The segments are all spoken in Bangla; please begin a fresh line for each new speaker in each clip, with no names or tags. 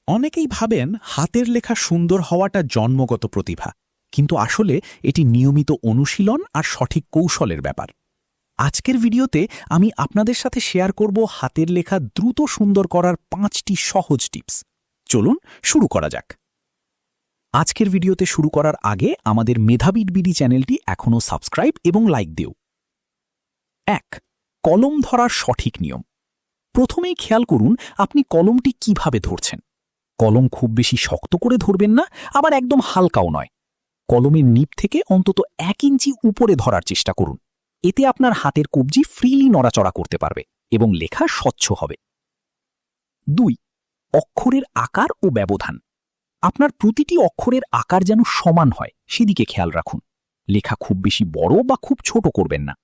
অনেকেই ভাবেন হাতের লেখা সুন্দর হওয়াটা জন্মগত প্রতিভা, কিন্তু আসলে এটি নিয়মিত অনুশীলন আর সঠিক কৌশলের ব্যাপার। আজকের ভিডিওতে আমি আপনাদের সাথে শেয়ার করব হাতের লেখা দ্রুত সুন্দর করার 5টি সহজ টিপস। চলুন শুরু করা যাক। আজকের ভিডিওতে শুরু করার আগে আমাদের মেধাবীট বিডি চ্যানেলটি এখনও সাবস্ক্রাইব এবং লাইক দিও। 1. কলম ধরার সঠিক নিয়ম। প্রথমেই খেয়াল করুন আপনি কলমটি কিভাবে ধরছেন। কলম খুব বেশি শক্ত করে ধরবেন না, আবার একদম হালকাও নয়। কলমের নিপ থেকে অন্তত 1 ইঞ্চি উপরে ধরার চেষ্টা করুন। এতে আপনার হাতের কবজি ফ্রিলি নড়াচড়া করতে পারবে এবং লেখা স্বচ্ছ হবে। 2. অক্ষরের আকার ও ব্যবধান। আপনার প্রতিটি অক্ষরের আকার যেন সমান হয় সেদিকে খেয়াল রাখুন। লেখা খুব বেশি বড় বা খুব ছোট করবেন না।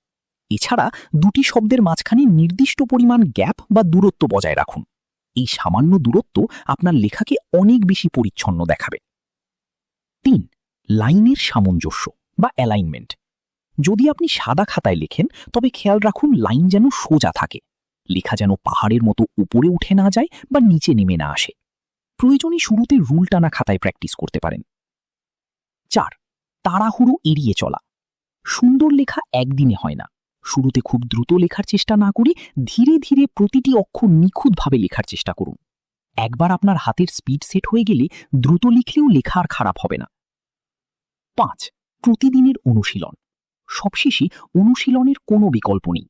এছাড়া দুটি শব্দের মাঝখানে নির্দিষ্ট পরিমাণ গ্যাপ বা দূরত্ব বজায় রাখুন। এই সামান্য দূরত্ব আপনার লেখাকে অনেক বেশি পরিচ্ছন্ন দেখাবে। 3. লাইনের সামঞ্জস্য বা অ্যালাইনমেন্ট। যদি আপনি সাদা খাতায় লেখেন তবে খেয়াল রাখুন লাইন যেন সোজা থাকে। লেখা যেন পাহাড়ের মতো উপরে উঠে না যায় বা নিচে নেমে না আসে। প্রয়োজনে শুরুতে রুল টানা খাতায় প্র্যাকটিস করতে পারেন। 4. তাড়াহুড়ো এড়িয়ে চলা। সুন্দর লেখা একদিনে হয় না। শুরুতে খুব দ্রুত লেখার চেষ্টা না করে ধীরে ধীরে প্রতিটি অক্ষর নিখুঁতভাবে লেখার চেষ্টা করুন। একবার আপনার হাতের স্পিড সেট হয়ে গেলে দ্রুত লিখলেও লেখা আর খারাপ হবে না। 5. প্রতিদিনের অনুশীলন। সবশেষে অনুশীলনের কোনো বিকল্প নেই।